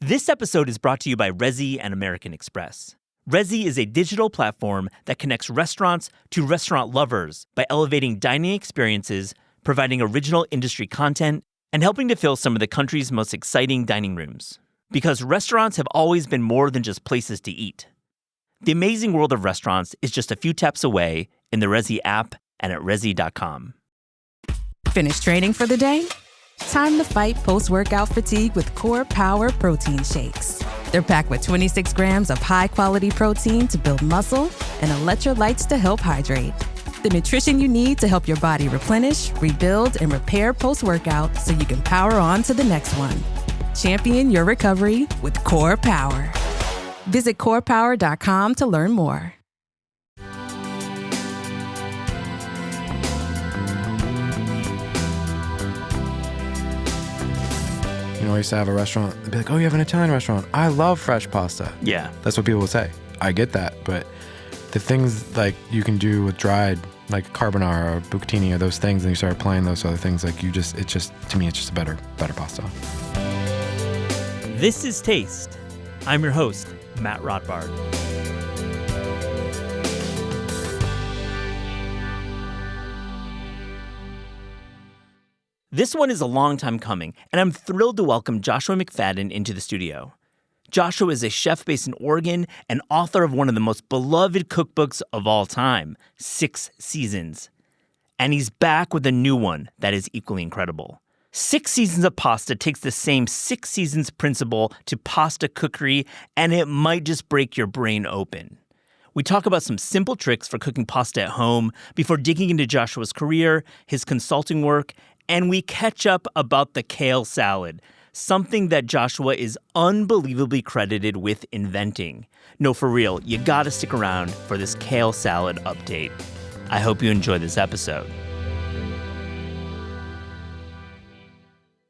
This episode is brought to you by Resy and American Express. Resy is a digital platform that connects restaurants to restaurant lovers by elevating dining experiences, providing original industry content, and helping to fill some of the country's most exciting dining rooms. Because restaurants have always been more than just places to eat. The amazing world of restaurants is just a few taps away in the Resy app and at resy.com. Finished training for the day? Time to fight post-workout fatigue with Core Power Protein Shakes. They're packed with 26 grams of high-quality protein to build muscle and electrolytes to help hydrate. The nutrition you need to help your body replenish, rebuild, and repair post-workout so you can power on to the next one. Champion your recovery with Core Power. Visit corepower.com to learn more. You know, I used to have a restaurant. They'd be like, oh, you have an Italian restaurant. I love fresh pasta. Yeah. That's what people would say. I get that. But the things like you can do with dried, like carbonara or bucatini or those things, and you start applying those other things, like to me, it's just a better pasta. This is Taste. I'm your host, Matt Rothbard. This one is a long time coming, and I'm thrilled to welcome Joshua McFadden into the studio. Joshua is a chef based in Oregon and author of one of the most beloved cookbooks of all time, 6 Seasons. And he's back with a new one that is equally incredible. 6 Seasons of Pasta takes the same 6 Seasons principle to pasta cookery, and it might just break your brain open. We talk about some simple tricks for cooking pasta at home before digging into Joshua's career, his consulting work, and we catch up about the kale salad, something that Joshua is unbelievably credited with inventing. No, for real, you gotta stick around for this kale salad update. I hope you enjoy this episode.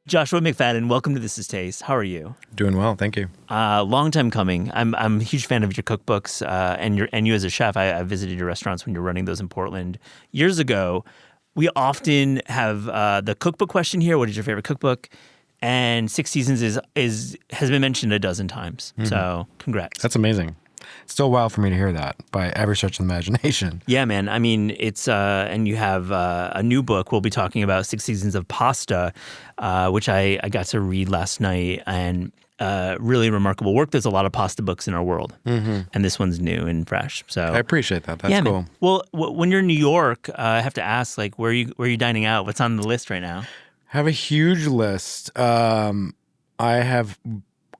Joshua McFadden, welcome to This Is Taste. How are you? Doing well, thank you. Long time coming. I'm a huge fan of your cookbooks and you as a chef. I visited your restaurants when you were running those in Portland years ago. We often have the cookbook question here. What is your favorite cookbook? And 6 Seasons has been mentioned a dozen times. Mm-hmm. So congrats. That's amazing. It's still wild for me to hear that by every stretch of the imagination. Yeah, man. I mean, it's and you have a new book. We'll be talking about 6 Seasons of Pasta, which I got to read last night, and really remarkable work. There's a lot of pasta books in our world, and this one's new and fresh. So I appreciate that. That's cool. Man. Well, when you're in New York, I have to ask, like, where are you dining out? What's on the list right now? I have a huge list. I have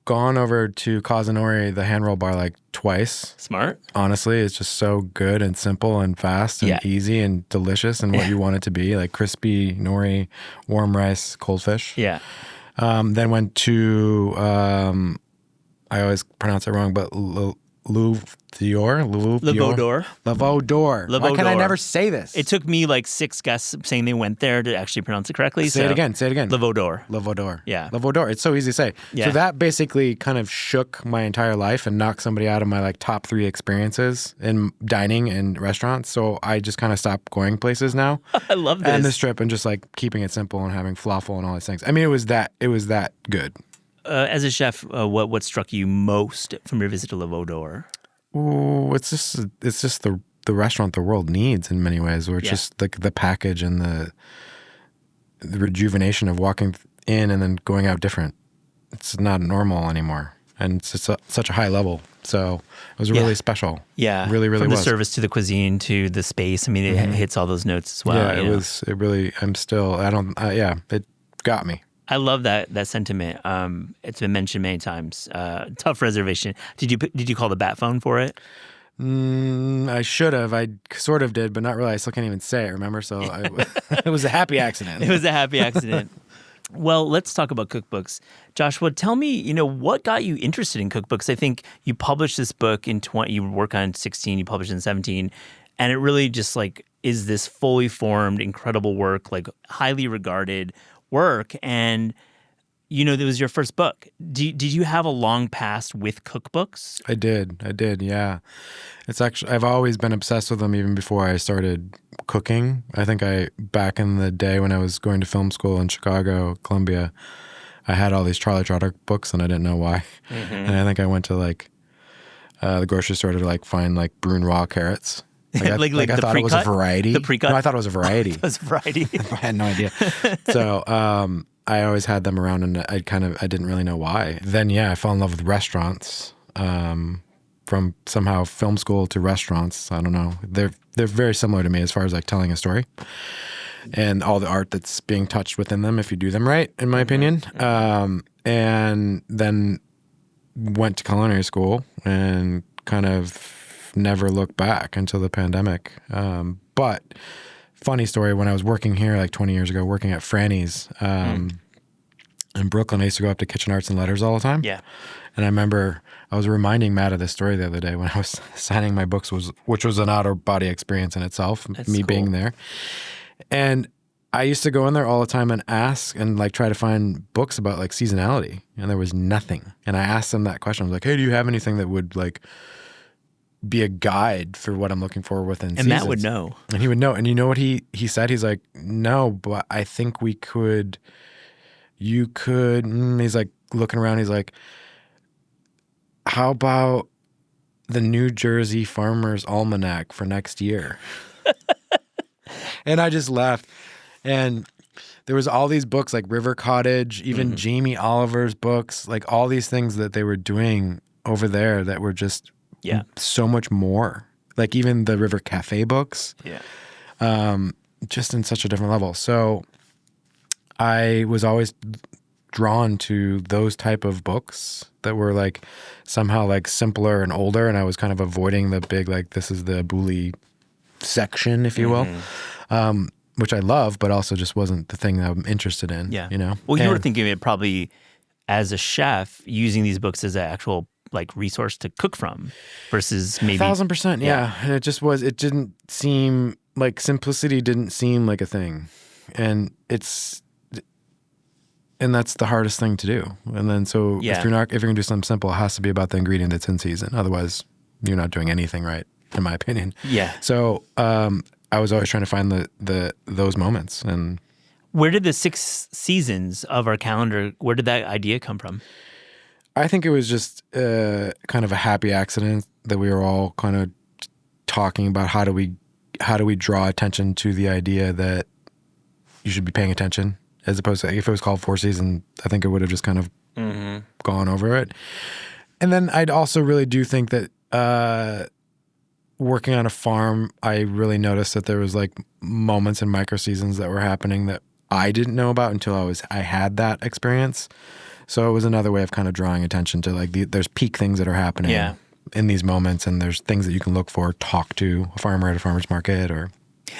gone over to Kazunori, the hand roll bar, like twice. Smart. Honestly, it's just so good and simple and fast and easy and delicious and what you want it to be, like crispy nori, warm rice, cold fish. Yeah. Then went to, I always pronounce it wrong, but Levaudor. Why can I never say this? It took me like 6 guests saying they went there to actually pronounce it correctly. Say it again. Levaudor. Yeah. Levaudor. It's so easy to say. Yeah. So that basically kind of shook my entire life and knocked somebody out of my like top 3 experiences in dining and restaurants. So I just kind of stopped going places now. I love this. And this trip and just like keeping it simple and having falafel and all these things. I mean, it was that good. As a chef, what struck you most from your visit to Levaudor? Ooh, it's just the restaurant the world needs in many ways, where it's just the package and the rejuvenation of walking in and then going out different. It's not normal anymore, and it's just such a high level. So it was really special. Yeah, really was. From the service to the cuisine to the space. I mean, it hits all those notes as well. Yeah, it was. It really. It got me. I love that sentiment. It's been mentioned many times. Tough reservation. Did you call the bat phone for it? I should have. I sort of did, but not really. I still can't even say it, remember? So it was a happy accident. It was a happy accident. Well, let's talk about cookbooks. Joshua, tell me, what got you interested in cookbooks? I think you published this book in 20, you work on 16, you published in 17, and it really just like is this fully formed, incredible work, like highly regarded work, and it was your first book. Did you have a long past with cookbooks? I did, yeah. It's actually, I've always been obsessed with them even before I started cooking. I think back in the day when I was going to film school in Chicago, Columbia, I had all these Charlie Trotter books and I didn't know why. And I think I went to like the grocery store to like find like Bruin raw carrots. Like I thought it was a variety. The pre-cut? No, I thought it was a variety. It was a variety. I had no idea. So I always had them around, and I didn't really know why. Then I fell in love with restaurants. From somehow film school to restaurants. I don't know. They're very similar to me as far as like telling a story and all the art that's being touched within them if you do them right, in my opinion. And then went to culinary school and kind of never looked back until the pandemic. But funny story, when I was working here like 20 years ago, working at Franny's in Brooklyn, I used to go up to Kitchen Arts and Letters all the time. Yeah. And I remember I was reminding Matt of this story the other day when I was signing my books, which was an out-of-body experience in itself, That's me cool. being there. And I used to go in there all the time and ask and like try to find books about like seasonality, and there was nothing. And I asked them that question. I was like, hey, do you have anything that would like be a guide for what I'm looking for within seasons? And Matt would know. And he would know. And you know what he said? He's like, no, but I think we could, you could, he's like looking around. He's like, how about the New Jersey Farmer's Almanac for next year? And I just laughed. And there was all these books like River Cottage, even Jamie Oliver's books, like all these things that they were doing over there that were just so much more. Like even the River Cafe books, just in such a different level. So I was always drawn to those type of books that were like somehow like simpler and older, and I was kind of avoiding the big like this is the bully section, if you will, which I love, but also just wasn't the thing that I'm interested in. Yeah, you know. Well, you were thinking of it probably as a chef using these books as an actual like resource to cook from, versus maybe 1,000%. Yeah, and it just was. It didn't seem like simplicity didn't seem like a thing, and that's the hardest thing to do. And then so if you're gonna do something simple, it has to be about the ingredient that's in season. Otherwise, you're not doing anything right, in my opinion. Yeah. So I was always trying to find those moments. And where did the 6 seasons of our calendar? Where did that idea come from? I think it was just kind of a happy accident that we were all kind of talking about how do we draw attention to the idea that you should be paying attention. As opposed to if it was called 4 Seasons, I think it would have just kind of gone over it. And then I'd also really do think that working on a farm, I really noticed that there was like moments and micro seasons that were happening that I didn't know about until I had that experience. So it was another way of kind of drawing attention to like there's peak things that are happening in these moments, and there's things that you can look for, talk to a farmer at a farmer's market, or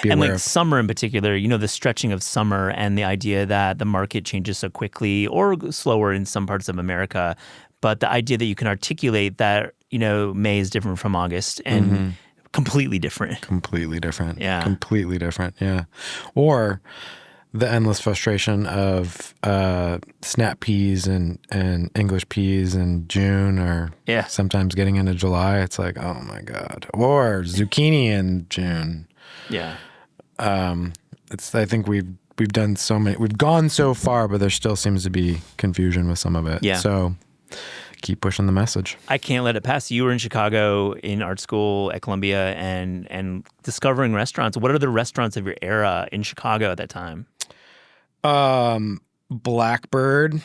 be and aware like of. summer in particular, the stretching of summer and the idea that the market changes so quickly or slower in some parts of America, but the idea that you can articulate that, May is different from August and completely different. Completely different. Yeah. Completely different. Yeah. Or the endless frustration of snap peas and English peas in June, or sometimes getting into July. It's like, oh my God. Or zucchini in June. Yeah. I think we've done so many, we've gone so far, but there still seems to be confusion with some of it. Yeah. So keep pushing the message. I can't let it pass. You were in Chicago in art school at Columbia and discovering restaurants. What are the restaurants of your era in Chicago at that time? Blackbird. Nice.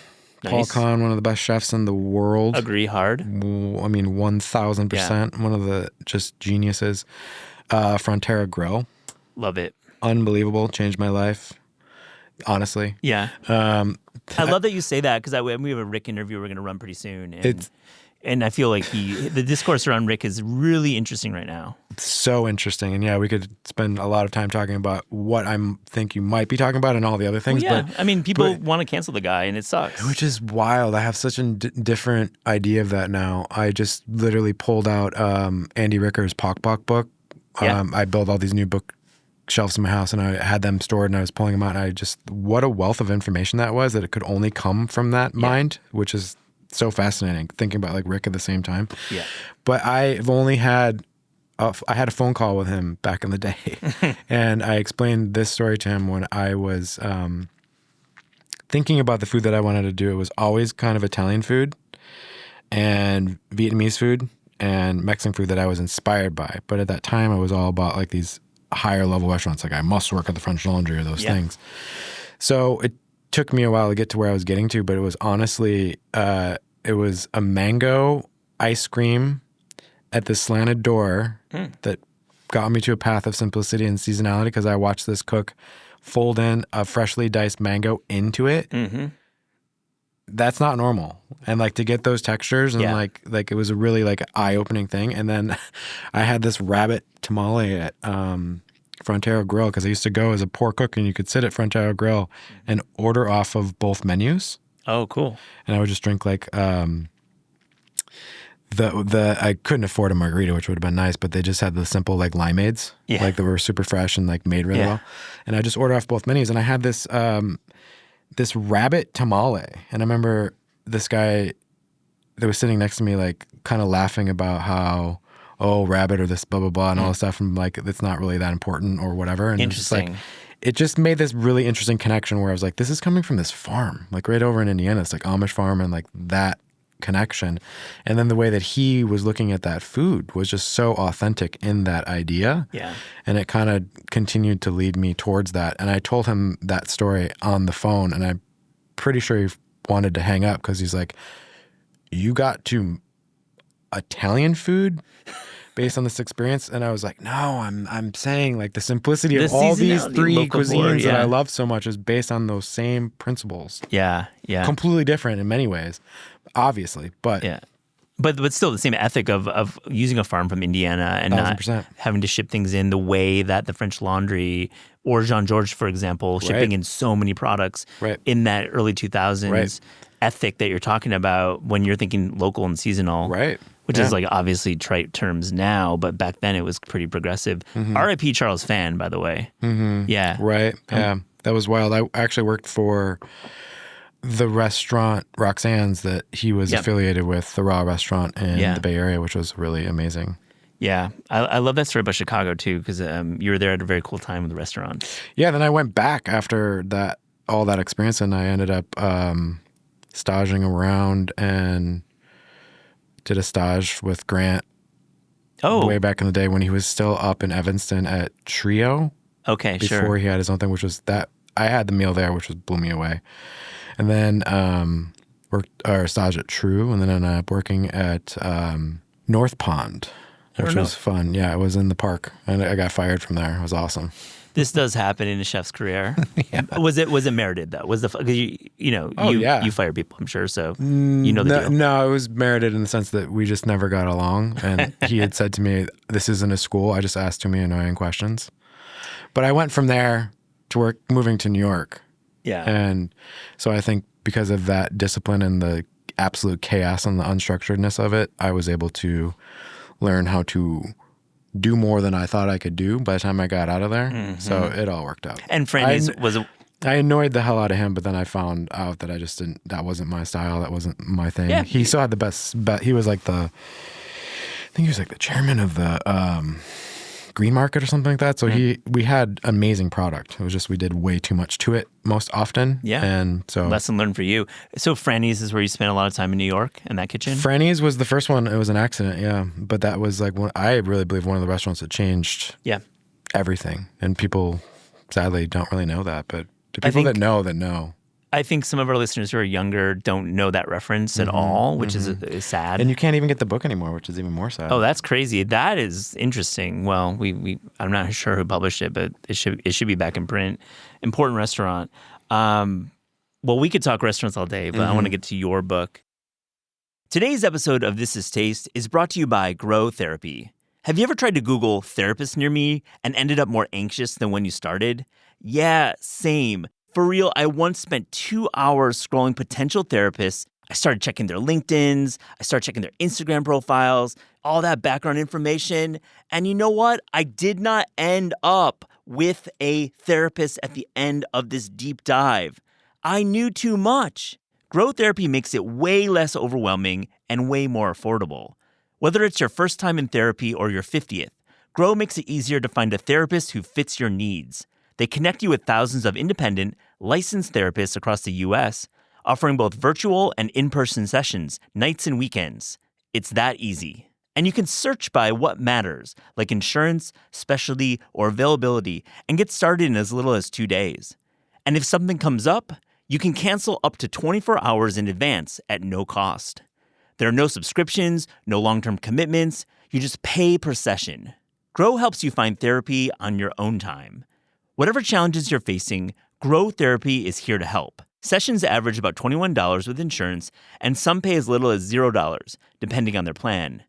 Paul Kahn, one of the best chefs in the world. Agree hard. I mean, 1,000%. One of the just geniuses. Frontera Grill. Love it. Unbelievable. Changed my life. Honestly. Yeah. I love that you say that, because we have a Rick interview we're going to run pretty soon. And I feel like the discourse around Rick is really interesting right now. So interesting. And we could spend a lot of time talking about what I think you might be talking about and all the other things. Well, But I mean, people want to cancel the guy, and it sucks. Which is wild. I have such a different idea of that now. I just literally pulled out Andy Ricker's Pock Pock book. I built all these new bookshelves in my house, and I had them stored, and I was pulling them out, and what a wealth of information that was, that it could only come from that mind, which is so fascinating, thinking about like Rick at the same time. Yeah. But I've only had I had a phone call with him back in the day, and I explained this story to him when I was thinking about the food that I wanted to do, it was always kind of Italian food and Vietnamese food and Mexican food that I was inspired by. But at that time, it was all about like these higher level restaurants, like I must work at the French Laundry or those things. So it took me a while to get to where I was getting to, but it was honestly, it was a mango ice cream at the slanted door that got me to a path of simplicity and seasonality because I watched this cook fold in a freshly diced mango into it. Mm-hmm. That's not normal. And like to get those textures and like it was a really like eye-opening thing. And then I had this rabbit tamale at Frontera Grill because I used to go as a poor cook and you could sit at Frontera Grill and order off of both menus. Oh, cool. And I would just drink like I couldn't afford a margarita, which would have been nice, but they just had the simple like limeades, like they were super fresh and like made really well. And I just ordered off both menus, and I had this this rabbit tamale, and I remember this guy that was sitting next to me like kind of laughing about how rabbit or this blah blah blah and all this stuff, and like it's not really that important or whatever. And interesting. It just made this really interesting connection where I was like, this is coming from this farm, like right over in Indiana. It's like Amish farm and like that connection. And then the way that he was looking at that food was just so authentic in that idea. Yeah. And it kind of continued to lead me towards that. And I told him that story on the phone, and I'm pretty sure he wanted to hang up because he's like, you got to Italian food based on this experience? And I was like, no, I'm saying like the simplicity of all these three cuisines that I love so much is based on those same principles. Yeah. Completely different in many ways, obviously, but but still the same ethic of using a farm from Indiana and 1,000%. Not having to ship things in the way that the French Laundry or Jean Georges, for example, shipping in so many products in that early 2000s ethic that you're talking about when you're thinking local and seasonal. Right. Which is like obviously trite terms now, but back then it was pretty progressive. R.I.P. Charles Fan, by the way. Yeah. Right. Yeah. That was wild. I actually worked for the restaurant Roxanne's that he was affiliated with, the Raw restaurant in the Bay Area, which was really amazing. Yeah. I love that story about Chicago too, because you were there at a very cool time with the restaurant. Yeah. Then I went back after all that experience, and I ended up staging around and did a stage with Grant way back in the day when he was still up in Evanston at Trio. Okay, before he had his own thing, which was that I had the meal there, which blew me away. And then worked our stage at True, and then ended up working at North Pond, which was fun. Yeah, I was in the park, and I got fired from there. It was awesome. This does happen in a chef's career. Was it merited though? Was you fire people, I'm sure, so you know the deal. No, it was merited in the sense that we just never got along, and he had said to me, "This isn't a school. I just asked too many annoying questions." But I went from there to moving to New York. Yeah, and so I think because of that discipline and the absolute chaos and the unstructuredness of it, I was able to learn how to do more than I thought I could do by the time I got out of there. So it all worked out. And Franny's I annoyed the hell out of him, but then I found out that that wasn't my style. That wasn't my thing. Yeah. He still had the best, he was like I think he was like the chairman of the Green Market or something like that. So we had amazing product. It was just we did way too much to it most often. Yeah. And so lesson learned for you. So Franny's is where you spent a lot of time in New York in that kitchen? Franny's was the first one. It was an accident, yeah. But that was like I really believe one of the restaurants that changed everything. And people sadly don't really know that. But the people that know. I think some of our listeners who are younger don't know that reference at all, which is sad. And you can't even get the book anymore, which is even more sad. Oh, that's crazy. That is interesting. Well, I'm not sure who published it, but it should be back in print. Important restaurant. Well, we could talk restaurants all day, but I want to get to your book. Today's episode of This Is Taste is brought to you by Grow Therapy. Have you ever tried to Google therapist near me and ended up more anxious than when you started? Yeah, same. For real, I once spent 2 hours scrolling potential therapists. I started checking their LinkedIns. I started checking their Instagram profiles, all that background information. And you know what? I did not end up with a therapist at the end of this deep dive. I knew too much. Grow Therapy makes it way less overwhelming and way more affordable. Whether it's your first time in therapy or your 50th, Grow makes it easier to find a therapist who fits your needs. They connect you with thousands of independent, licensed therapists across the U.S., offering both virtual and in-person sessions, nights and weekends. It's that easy. And you can search by what matters, like insurance, specialty, or availability, and get started in as little as 2 days. And if something comes up, you can cancel up to 24 hours in advance at no cost. There are no subscriptions, no long-term commitments. You just pay per session. Grow helps you find therapy on your own time. Whatever challenges you're facing, Grow Therapy is here to help. Sessions average about $21 with insurance, and some pay as little as $0, depending on their plan.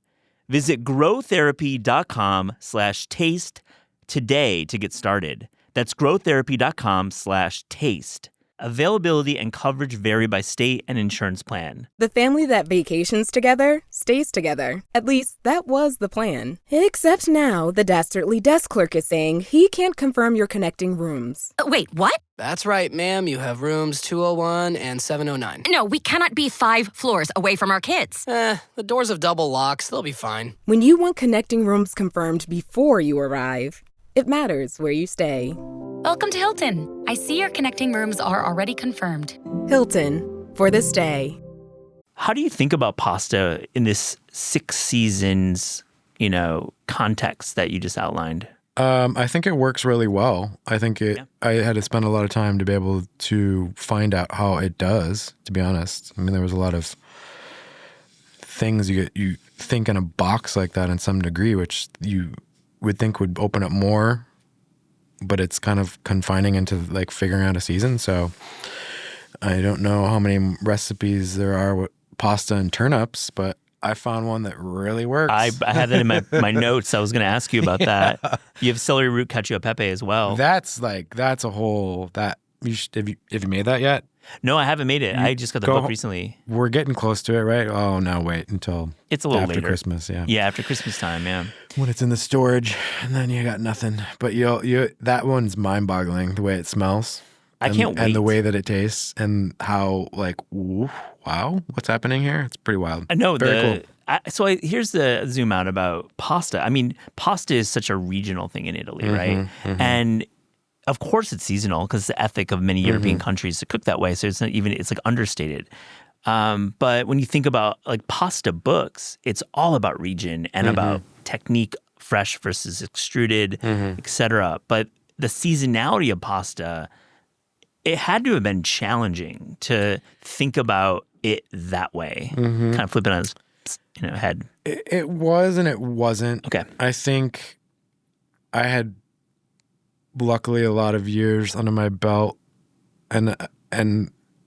Visit growtherapy.com/taste today to get started. That's growtherapy.com/taste. Availability and coverage vary by state and insurance plan. The family that vacations together stays together. At least, that was the plan. Except now, the dastardly desk clerk is saying he can't confirm your connecting rooms. Wait, what? That's right, ma'am. You have rooms 201 and 709. No, we cannot be 5 floors away from our kids. The doors have double locks. They'll be fine. When you want connecting rooms confirmed before you arrive, it matters where you stay. Welcome to Hilton. I see your connecting rooms are already confirmed. Hilton, for this day. How do you think about pasta in this 6 seasons, context that you just outlined? I think it works really well. I think I had to spend a lot of time to be able to find out how it does, to be honest. I mean, there was a lot of things you think in a box like that in some degree, which you would think would open up more, but it's kind of confining into like figuring out a season. So I don't know how many recipes there are with pasta and turnips, but I found one that really works. I had that in my notes. I was going to ask you about that. Yeah. You have celery root cacio e pepe as well. That's a whole have you made that yet? No, I haven't made it. I just got the book recently. We're getting close to it, right? Oh, no, wait until it's a little after later. Christmas, yeah. Yeah, after Christmas time, yeah. When it's in the storage, and then you got nothing. But that one's mind-boggling, the way it smells. I can't wait. And the way that it tastes, and how, wow, what's happening here? It's pretty wild. I know. Very cool. Here's the zoom out about pasta. I mean, pasta is such a regional thing in Italy, right? Mm-hmm. And of course it's seasonal because it's the ethic of many European countries to cook that way. So it's like understated. But when you think about like pasta books, it's all about region and about technique, fresh versus extruded, etc. But the seasonality of pasta, it had to have been challenging to think about it that way. Kind of flip it on its head. It was and it wasn't. Okay. I think I had luckily a lot of years under my belt and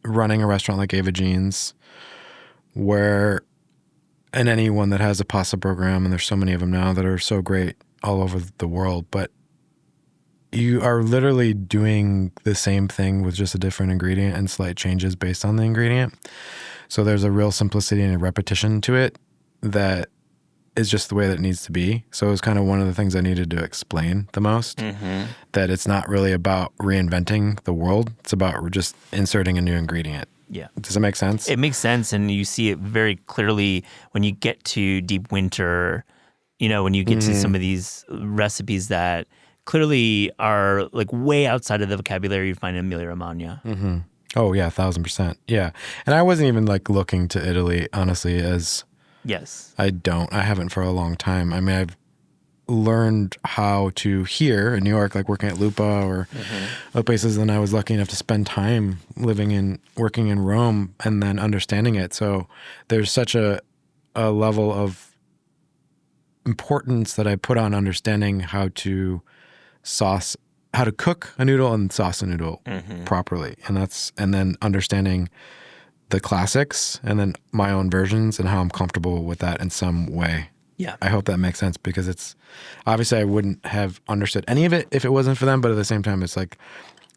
running a restaurant like Ava Jean's, and anyone that has a pasta program, and there's so many of them now that are so great all over the world, but you are literally doing the same thing with just a different ingredient and slight changes based on the ingredient. So there's a real simplicity and a repetition to it that is just the way that it needs to be. So it was kind of one of the things I needed to explain the most, that it's not really about reinventing the world. It's about just inserting a new ingredient. Yeah. Does that make sense? It makes sense. And you see it very clearly when you get to Deep Winter, when you get to some of these recipes that clearly are like way outside of the vocabulary you find in Emilia-Romagna. Oh, yeah, 1,000%. Yeah. And I wasn't even like looking to Italy, honestly, as... Yes. I haven't for a long time. I mean, I've learned how to here in New York, like working at Lupa or other places, and I was lucky enough to spend time working in Rome and then understanding it. So there's such a level of importance that I put on understanding how to cook a noodle and sauce a noodle properly. And then understanding the classics and then my own versions and how I'm comfortable with that in some way. Yeah. I hope that makes sense because it's obviously I wouldn't have understood any of it if it wasn't for them, but at the same time it's like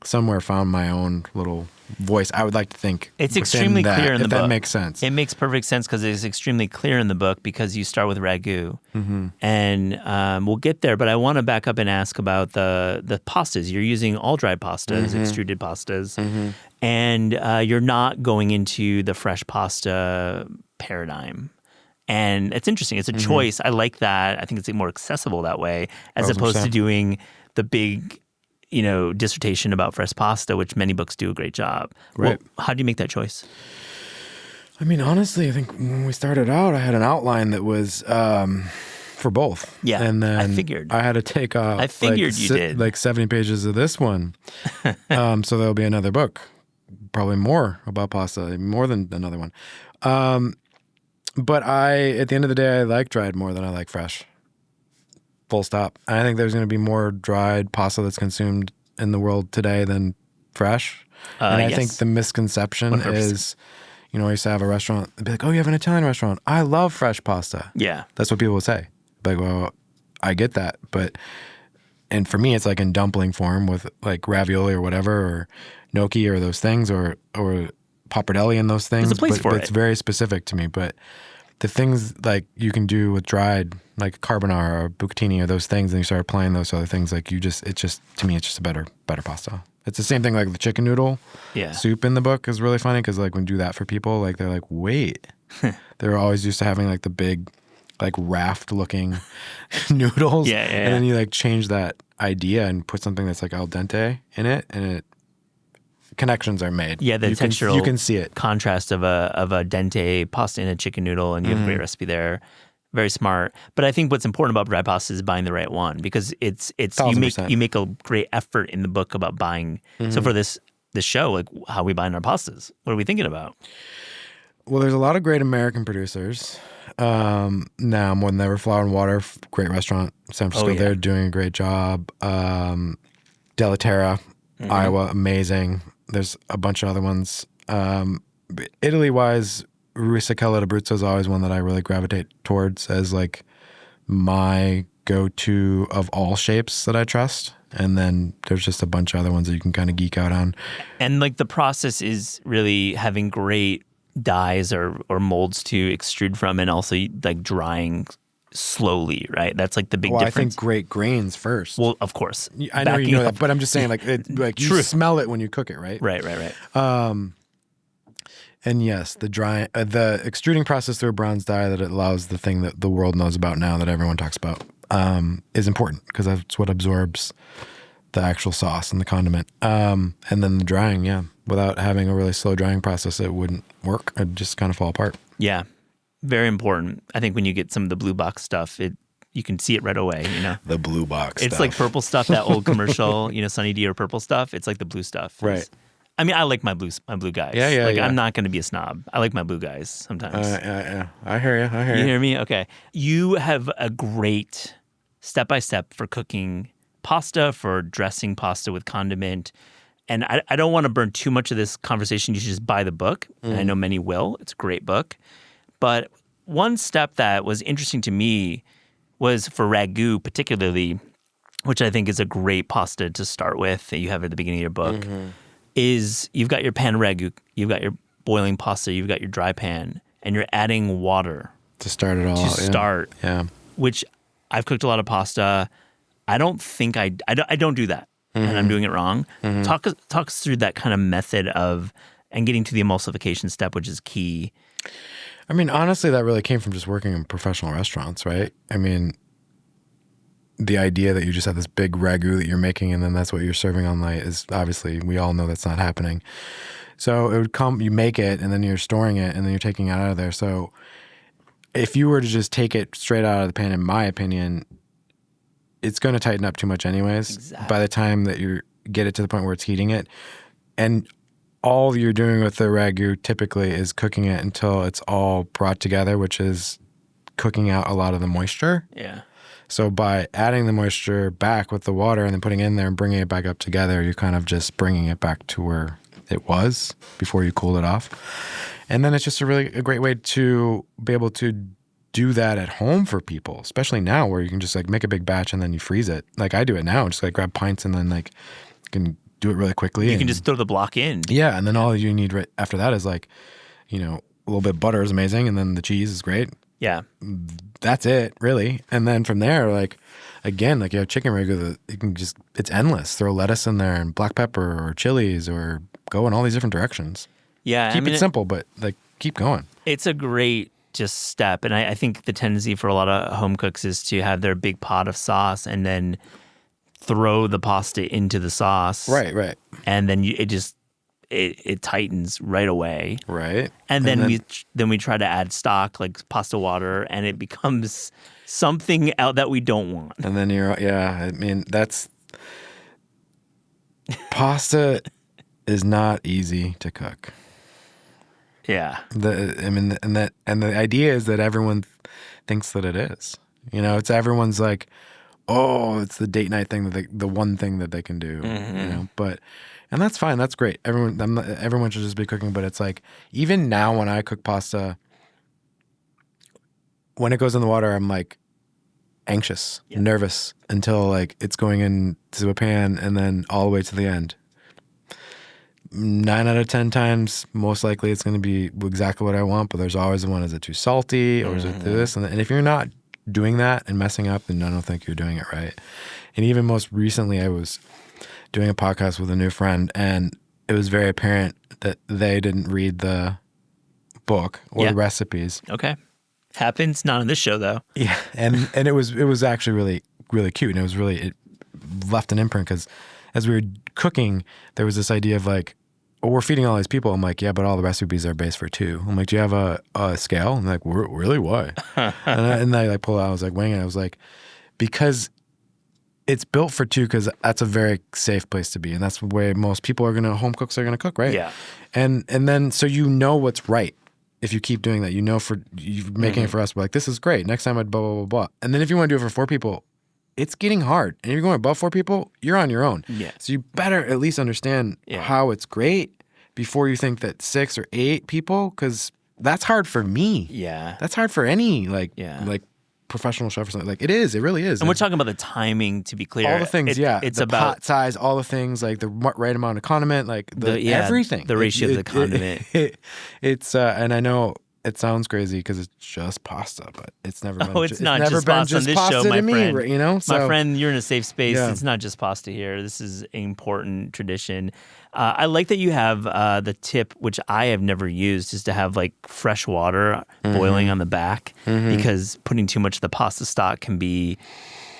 somewhere found my own little voice. I would like to think it's extremely clear in the book. If that makes sense. It makes perfect sense because it's extremely clear in the book because you start with ragu. And we'll get there, but I want to back up and ask about the pastas. You're using all dry pastas, extruded pastas, and you're not going into the fresh pasta paradigm. And it's interesting. It's a choice. I like that. I think it's more accessible that way as opposed to doing the big dissertation about fresh pasta, which many books do a great job. Right. Well, how do you make that choice? I mean, honestly, I think when we started out, I had an outline that was for both. Yeah, and then I figured. I had to take off. I figured you did. Like 70 pages of this one. So there'll be another book, probably more about pasta, more than another one. But at the end of the day, I like dried more than I like fresh. Full stop. I think there's going to be more dried pasta that's consumed in the world today than fresh. And I think the misconception 100%. is, I used to have a restaurant, they'd be like, oh, you have an Italian restaurant. I love fresh pasta. Yeah. That's what people would say. Like, well, I get that. And for me, it's like in dumpling form with like ravioli or whatever, or gnocchi or those things, or pappardelle and those things. There's a place for but it. It's very specific to me. But the things like you can do with dried, like carbonara or bucatini or those things, and you start applying those other things, like to me, it's just a better pasta. It's the same thing like the chicken noodle soup in the book is really funny because like when you do that for people, like they're like, wait. They're always used to having like the big like raft looking noodles. Yeah. And then you like change that idea and put something that's like al dente in it, and connections are made. Yeah, the textural you can see it. contrast of a dente pasta in a chicken noodle, and you have a great recipe there. Very smart. But I think what's important about dry pasta is buying the right one, because it's you make a great effort in the book about buying. So for this show, like how are we buying our pastas? What are we thinking about? Well, there's a lot of great American producers now more than ever. Flour and Water, great restaurant, San Francisco. They're doing a great job. Della Terra, Iowa, amazing. There's a bunch of other ones. Italy-wise, Rusicella d'Abruzzo is always one that I really gravitate towards as like my go-to of all shapes that I trust. And then there's just a bunch of other ones that you can kind of geek out on. And like the process is really having great dyes or molds to extrude from, and also like drying slowly, right? That's like the big difference. I think great grains first. Well, of course. I know you know that, but I'm just saying like you smell it when you cook it, right? Right. And yes, the extruding process through a bronze die that allows the thing that the world knows about now that everyone talks about is important, because that's what absorbs the actual sauce and the condiment. And then the drying, without having a really slow drying process, it wouldn't work. It'd just kind of fall apart. Yeah, very important. I think when you get some of the blue box stuff, you can see it right away, The blue box It's stuff. like purple stuff, that old commercial, Sunny D or purple stuff. It's like the blue stuff. Right. I mean, I like my blue guys. Yeah. I'm not going to be a snob. I like my blue guys sometimes. Yeah. I hear you. You hear me? Okay. You have a great step-by-step for cooking pasta, for dressing pasta with condiment. And I don't want to burn too much of this conversation. You should just buy the book. And I know many will. It's a great book. But one step that was interesting to me was for ragu particularly, which I think is a great pasta to start with that you have at the beginning of your book, is you've got your pan ragu, you've got your boiling pasta, you've got your dry pan, and you're adding water to start it all. Yeah. Which I've cooked a lot of pasta. I don't think I don't do that, and I'm doing it wrong. Talk us through that kind of method and getting to the emulsification step, which is key. I mean, honestly, that really came from just working in professional restaurants, right? I mean, the idea that you just have this big ragu that you're making and then that's what you're serving on night is obviously, we all know that's not happening. So it would come, you make it and then you're storing it and then you're taking it out of there. So if you were to just take it straight out of the pan, in my opinion, it's going to tighten up too much anyways. Exactly. By the time that you get it to the point where it's heating it. And all you're doing with the ragu typically is cooking it until it's all brought together, which is cooking out a lot of the moisture. Yeah. So by adding the moisture back with the water and then putting it in there and bringing it back up together, you're kind of just bringing it back to where it was before you cooled it off. And then it's just a great way to be able to do that at home for people, especially now where you can just like make a big batch and then you freeze it. Like I do it now, just like grab pints and then like you can do it really quickly. You can just throw the block in. Yeah, and then all you need right after that is like, a little bit of butter is amazing and then the cheese is great. Yeah. That's it, really. And then from there, like, again, like you have chicken ragu, you can just, it's endless. Throw lettuce in there and black pepper or chilies or go in all these different directions. Yeah. Keep it simple, but like keep going. It's a great just step. And I think the tendency for a lot of home cooks is to have their big pot of sauce and then throw the pasta into the sauce. Right. And then it tightens right away. Right. And then we try to add stock like pasta water, and it becomes something out that we don't want. And then I mean, pasta is not easy to cook. Yeah. The idea is that everyone thinks that it is. You know, it's everyone's like, oh, it's the date night thing, the one thing that they can do. You know, and that's fine. That's great. Everyone should just be cooking. But it's like, even now when I cook pasta, when it goes in the water, I'm like anxious, nervous until like it's going into a pan and then all the way to the end. 9 out of 10 times, most likely it's going to be exactly what I want, but there's always the one, is it too salty or is it this? And if you're not doing that and messing up, then I don't think you're doing it right. And even most recently, I was doing a podcast with a new friend, and it was very apparent that they didn't read the book or the recipes. Okay. Happens. Not on this show, though. Yeah. And it was actually really, really cute. And it left an imprint because as we were cooking, there was this idea of like, oh, we're feeding all these people. I'm like, yeah, but all the recipes are based for 2. I'm like, do you have a scale? I'm like, really? Why? and I like pull out, I was like weighing it. I was like, because it's built for 2, because that's a very safe place to be. And that's the way most people home cooks are going to cook, right? Yeah. And then, so you know what's right. If you keep doing that, you know, you're making it for us, we're like, this is great. Next time I'd blah, blah, blah, blah. And then if you want to do it for 4 people, it's getting hard. And if you're going above 4 people, you're on your own. Yeah. So you better at least understand how it's great before you think that 6 or 8 people, because that's hard for me. Yeah. That's hard for any like professional chef or something. Like it really is. And we're talking about the timing, to be clear. All the things, It's the about pot size, all the things, like the right amount of condiment, like everything. The ratio of the condiment. It's and I know it sounds crazy because it's just pasta, but it's never been. It's not just pasta on this show, my friend. Me, you know, my friend, you're in a safe space. Yeah. It's not just pasta here. This is an important tradition. I like that you have the tip, which I have never used, is to have like fresh water boiling on the back, because putting too much of the pasta stock can be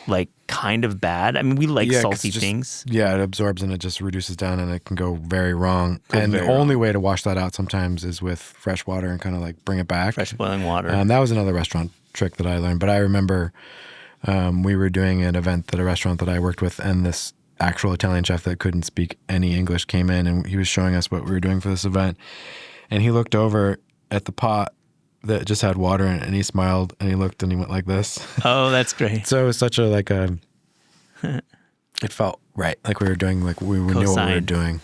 like kind of bad. I mean, we like salty things. Yeah, it absorbs and it just reduces down, and it can go very wrong. The only way to wash that out sometimes is with fresh water and kind of like bring it back. Fresh boiling water. That was another restaurant trick that I learned. But I remember we were doing an event at a restaurant that I worked with, and this actual Italian chef that couldn't speak any English came in, and he was showing us what we were doing for this event. And he looked over at the pot that just had water in it, and he smiled, and he looked, and he went like this. Oh, that's great. So it was such it felt right. Like we were doing, like we knew what we were doing.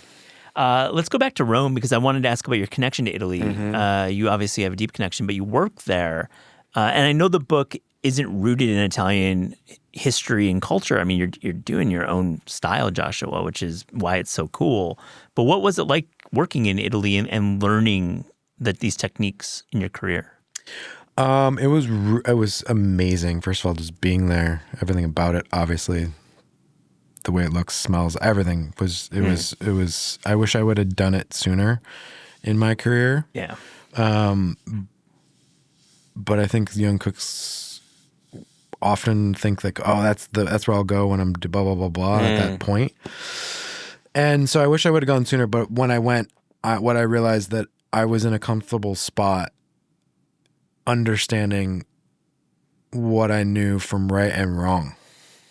Let's go back to Rome, because I wanted to ask about your connection to Italy. You obviously have a deep connection, but you work there. And I know the book isn't rooted in Italian history and culture. I mean, you're doing your own style, Joshua, which is why it's so cool. But what was it like working in Italy and learning these techniques in your career? It was amazing. First of all, just being there, everything about it, obviously, the way it looks, smells, everything was. I wish I would have done it sooner in my career. Yeah. But I think young cooks often think like, oh, that's where I'll go when I'm blah blah blah blah at that point. And so I wish I would have gone sooner. But when I went, what I realized that I was in a comfortable spot, understanding what I knew from right and wrong,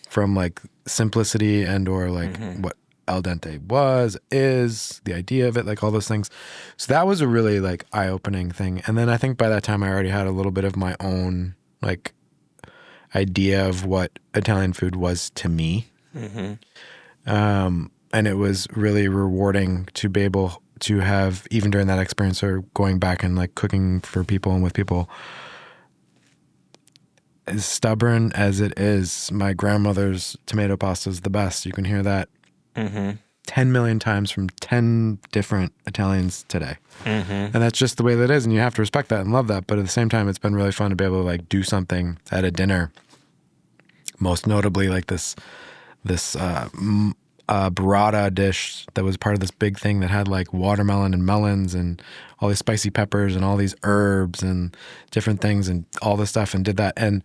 from like simplicity and or like what al dente is, the idea of it, like all those things. So that was a really like eye-opening thing. And then I think by that time I already had a little bit of my own like idea of what Italian food was to me. And it was really rewarding to be able to have, even during that experience or going back and like cooking for people and with people, as stubborn as it is, my grandmother's tomato pasta is the best. You can hear that 10 million times from 10 different Italians today. And that's just the way that it is. And you have to respect that and love that. But at the same time, it's been really fun to be able to like do something at a dinner. Most notably like this burrata dish that was part of this big thing that had like watermelon and melons and all these spicy peppers and all these herbs and different things and all this stuff, and did that. And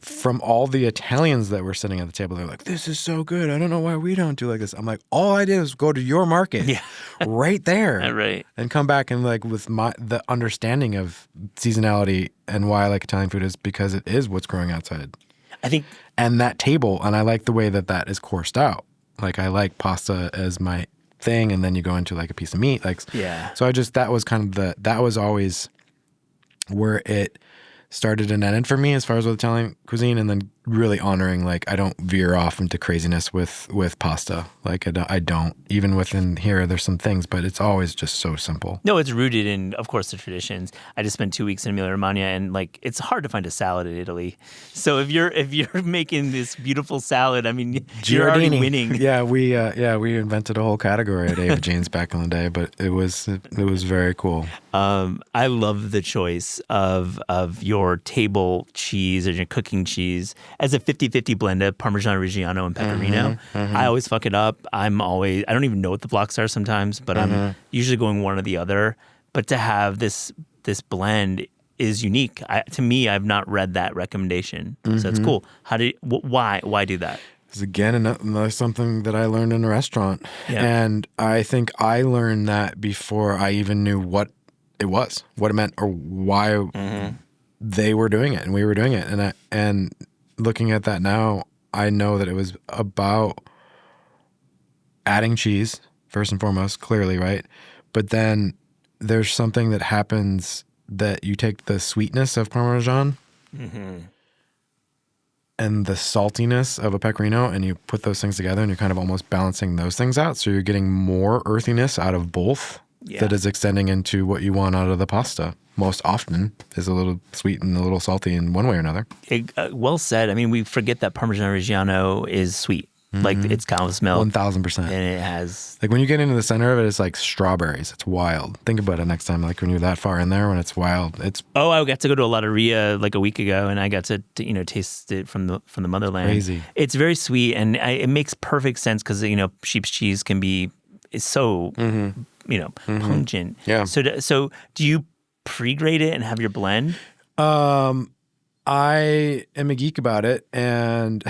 from all the Italians that were sitting at the table, they're like, "This is so good. I don't know why we don't do like this." I'm like, all I did was go to your market, right there, Right. and come back and like with the understanding of seasonality and why I like Italian food is because it is what's growing outside. I think, And that table, and I like the way that is coursed out. Like I like pasta as my thing, and then you go into like a piece of meat, like So that was kind of that was always where it started and ended for me as far as with Italian cuisine, and then really honoring, like, I don't veer off into craziness with pasta. Like I don't even within here there's some things, but it's always just so simple. no, it's rooted in, of course, the traditions. I just spent 2 weeks in Emilia Romagna, and like it's hard to find a salad in Italy. So if you're making this beautiful salad, I mean, you're already winning. Yeah, we invented a whole category at Ava Jean's back in the day, but it was very cool. I love the choice of your table cheese or your cooking cheese as a 50-50 blend of Parmigiano Reggiano and Pecorino. I always fuck it up. I don't even know what the blocks are sometimes, but I'm usually going one or the other. But to have this blend is unique. To me, I've not read that recommendation, so it's cool. Why do that? It's again another something that I learned in a restaurant, and I think I learned that before I even knew what it was, what it meant, or why they were doing it and we were doing it. And looking at that now, I know that it was about adding cheese first and foremost, clearly, right? But then there's something that happens that you take the sweetness of Parmesan and the saltiness of a Pecorino, and you put those things together, and you're kind of almost balancing those things out. So you're getting more earthiness out of both that is extending into what you want out of the pasta. Most often is a little sweet and a little salty in one way or another. Well said. I mean, we forget that Parmigiano Reggiano is sweet. Like it's cow's milk. 1,000%. And it has... Like when you get into the center of it, it's like strawberries. It's wild. Think about it next time, like when you're that far in there, when it's wild. It's... Oh, I got to go to a Lotteria like a week ago, and I got to taste it from the motherland. Crazy. It's very sweet, and it makes perfect sense because, sheep's cheese is so, pungent. Yeah. So do you pre-grade it and have your blend? I am a geek about it, and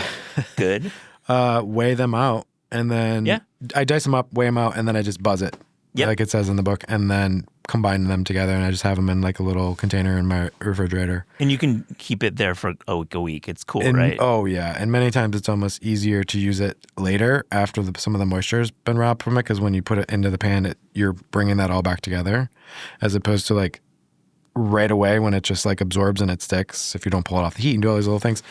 Good. weigh them out, and then I dice them up, weigh them out, and then I just buzz it, like it says in the book, and then combine them together, and I just have them in like a little container in my refrigerator. And you can keep it there for a week. It's cool, right? Oh yeah, and many times it's almost easier to use it later after some of the moisture's been robbed from it, because when you put it into the pan, you're bringing that all back together, as opposed to like right away when it just like absorbs and it sticks if you don't pull it off the heat and do all these little things.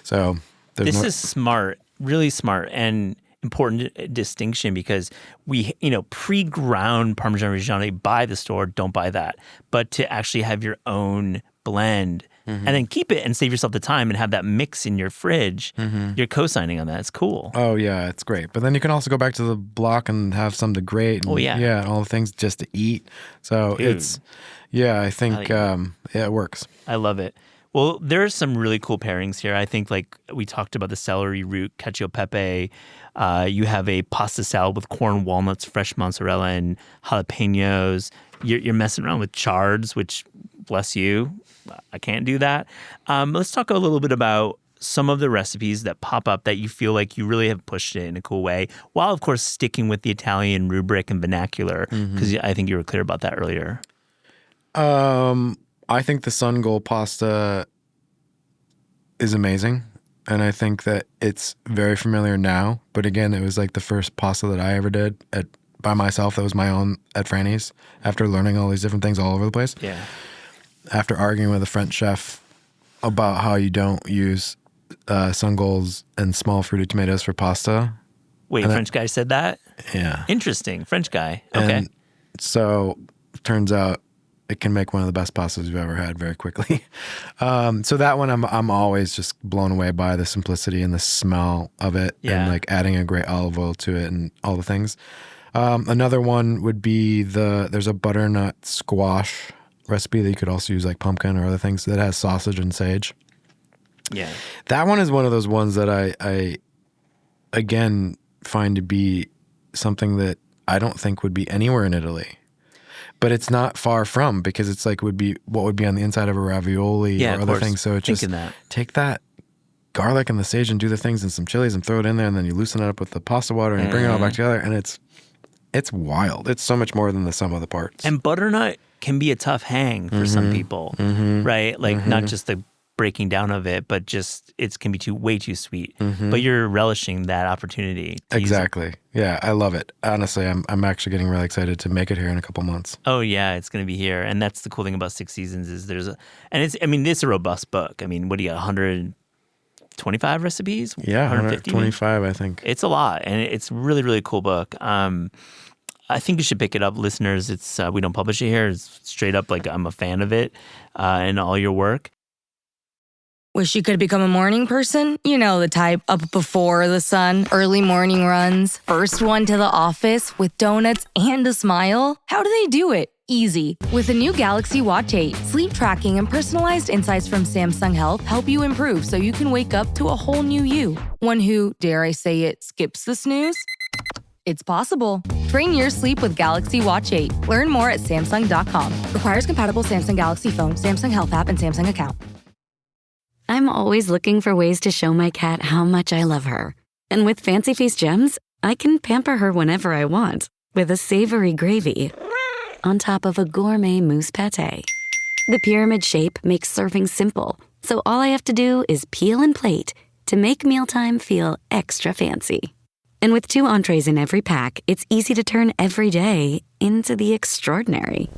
So this is smart, really smart, and important distinction, because we, pre-ground Parmigiano Reggiano, buy the store, don't buy that. But to actually have your own blend and then keep it and save yourself the time and have that mix in your fridge, you're co-signing on that. It's cool. Oh yeah, it's great. But then you can also go back to the block and have some to grate. And, yeah, all the things just to eat. So it's, I think, it works. I love it. Well, there's some really cool pairings here. I think, like we talked about the celery root, cacio e pepe. You have a pasta salad with corn, walnuts, fresh mozzarella, and jalapenos. You're messing around with chards, which, bless you, I can't do that. Let's talk a little bit about some of the recipes that pop up that you feel like you really have pushed it in a cool way, while, of course, sticking with the Italian rubric and vernacular, because I think you were clear about that earlier. I think the sun goal pasta is amazing, and I think that it's very familiar now. But again, it was like the first pasta that I ever did by myself. That was my own at Franny's, after learning all these different things all over the place. Yeah. After arguing with a French chef about how you don't use sun goals and small fruited tomatoes for pasta. Wait, French guy said that? Yeah. Interesting. French guy. Okay. And so turns out it can make one of the best pastas you've ever had very quickly. So that one, I'm always just blown away by the simplicity and the smell of it, and like adding a great olive oil to it and all the things. Another one would be there's a butternut squash recipe that you could also use like pumpkin or other things that has sausage and sage. Yeah. That one is one of those ones that I again find to be something that I don't think would be anywhere in Italy. But it's not far from, because it's like what would be on the inside of a ravioli or other things. So it's just take that garlic and the sage and do the things and some chilies and throw it in there, and then you loosen it up with the pasta water and you bring it all back together, and it's wild. It's so much more than the sum of the parts. And butternut can be a tough hang for some people, right? Like not just the breaking down of it, but just it can be way too sweet. But you're relishing that opportunity. Exactly. Yeah, I love it. Honestly, I'm actually getting really excited to make it here in a couple months. Oh yeah, it's going to be here, and that's the cool thing about Six Seasons is it's a robust book. I mean, what do you got? 125 recipes? Yeah, 125, I think. It's a lot, and it's a really, really cool book. I think you should pick it up, listeners. It's we don't publish it here. It's straight up like I'm a fan of it and all your work. Wish you could become a morning person? You know, the type up before the sun, early morning runs, first one to the office with donuts and a smile. How do they do it? Easy. With the new Galaxy Watch 8, sleep tracking and personalized insights from Samsung Health help you improve so you can wake up to a whole new you. One who, dare I say it, skips the snooze? It's possible. Train your sleep with Galaxy Watch 8. Learn more at Samsung.com. Requires compatible Samsung Galaxy phone, Samsung Health app, and Samsung account. I'm always looking for ways to show my cat how much I love her. And with Fancy Feast Gems, I can pamper her whenever I want with a savory gravy on top of a gourmet mousse pâté. The pyramid shape makes serving simple, so all I have to do is peel and plate to make mealtime feel extra fancy. And with 2 entrees in every pack, it's easy to turn every day into the extraordinary.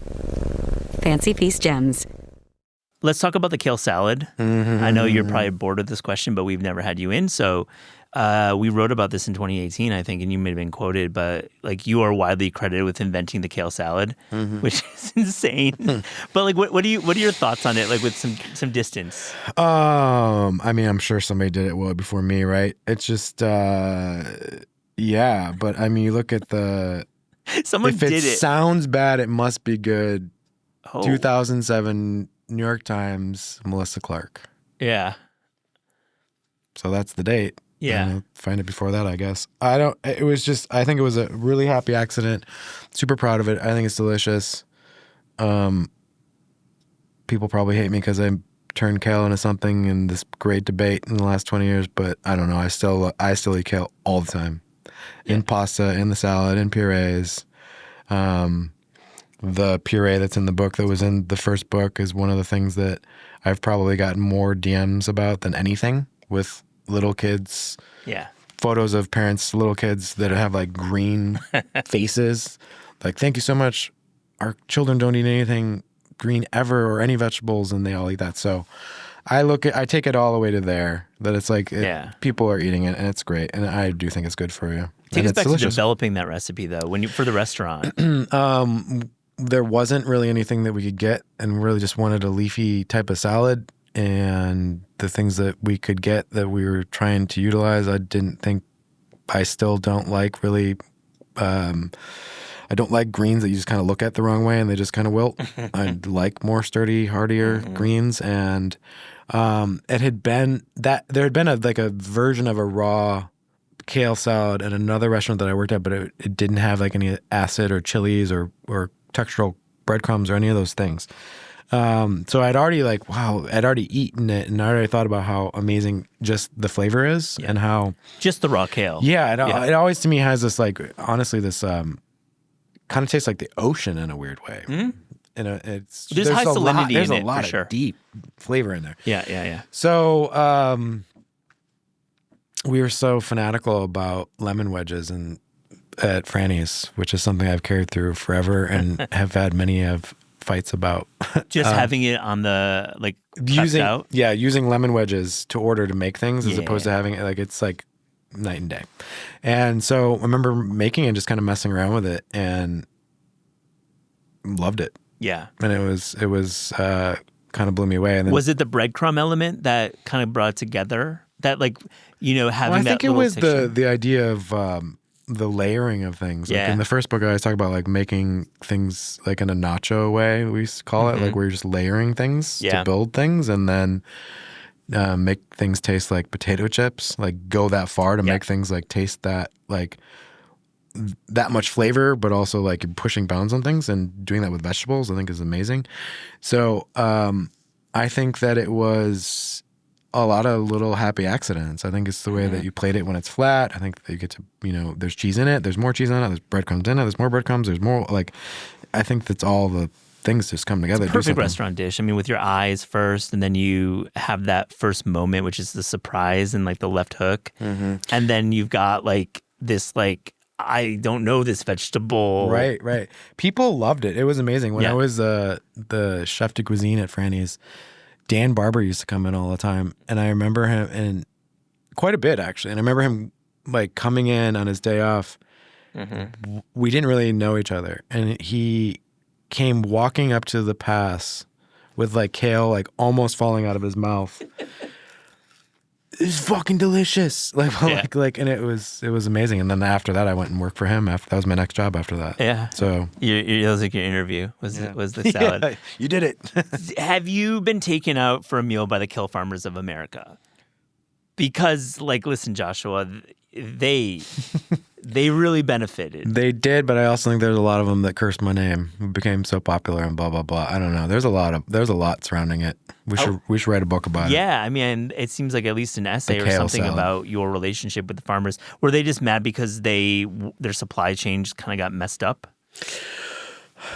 Fancy Feast Gems. Let's talk about the kale salad. I know you're probably bored with this question, but we've never had you in. So we wrote about this in 2018, I think, and you may have been quoted, but like you are widely credited with inventing the kale salad, which is insane. But like, what are your thoughts on it? Like with some distance. I mean, I'm sure somebody did it well before me, right? It's just, yeah. But I mean, you look at Someone if did it it. sounds bad, it must be good. Oh. 2007 New York Times, Melissa Clark. Yeah. So that's the date. Yeah. Find it before that, I guess. I think it was a really happy accident. Super proud of it. I think it's delicious. People probably hate me because I turned kale into something in this great debate in the last 20 years, but I don't know. I still eat kale all the time. In pasta, in the salad, in purees. The puree that's in the book that was in the first book is one of the things that I've probably gotten more DMs about than anything with little kids. Yeah. Photos of parents, little kids that have like green faces. Like, thank you so much. Our children don't eat anything green ever or any vegetables, and they all eat that. So I take it all the way to there, that it's like people are eating it, and it's great. And I do think it's good for you. Take us back delicious. to developing that recipe, though, for the restaurant. There wasn't really anything that we could get, and really just wanted a leafy type of salad. And the things that we could get that we were trying to utilize, I still don't like really. I don't like greens that you just kind of look at the wrong way and they just kind of wilt. I like more sturdy, hardier greens. And it had been that there had been a version of a raw kale salad at another restaurant that I worked at, but it didn't have like any acid or chilies or textural breadcrumbs or any of those things. So I'd already I'd already eaten it, and I already thought about how amazing just the flavor is and how just the raw kale. Yeah, it always to me has this honestly this kind of tastes like the ocean in a weird way. And there's high salinity there's in a it, lot for sure. of deep flavor in there. Yeah. So we were so fanatical about lemon wedges at Franny's, which is something I've carried through forever and have had many of fights about. Just having it on the using lemon wedges to order to make things as opposed to having it it's like night and day. And so I remember making it, just kind of messing around with it, and loved it. Yeah. And it was kind of blew me away. And then, was it the breadcrumb element that kind of brought it together? That having I think it was texture? the idea of the layering of things. Like in the first book, I always talk about like making things like in a nacho way, we used to call it, like where you're just layering things to build things, and then make things taste like potato chips, like go that far to make things like taste that much flavor, but also like pushing bounds on things, and doing that with vegetables I think is amazing. So I think that it was a lot of little happy accidents. I think it's the way that you plate it when it's flat. I think that you get to, there's cheese in it, there's more cheese on it, there's breadcrumbs in it, there's more breadcrumbs, there's more, like, I think that's all the things just come together. It's a perfect restaurant dish. I mean, with your eyes first, and then you have that first moment, which is the surprise and like the left hook. Mm-hmm. And then you've got like this, like, I don't know this vegetable. Right. People loved it. It was amazing. When I was the chef de cuisine at Franny's, Dan Barber used to come in all the time. And I remember him, and quite a bit actually. And I remember him like coming in on his day off. Mm-hmm. We didn't really know each other. And he came walking up to the pass with like kale like almost falling out of his mouth. It's fucking delicious. Like, and it was amazing. And then after that, I went and worked for him. That was my next job after that. Yeah. So it was like your interview was the salad. Yeah, you did it. Have you been taken out for a meal by the Kale Farmers of America? Because, like, listen, Joshua, they really benefited. They did, but I also think there's a lot of them that cursed my name. It became so popular and blah blah blah. I don't know. There's a lot surrounding it. We should write a book about it. Yeah, I mean, it seems like at least an essay or something about your relationship with the farmers. Were they just mad because their supply chain just kind of got messed up?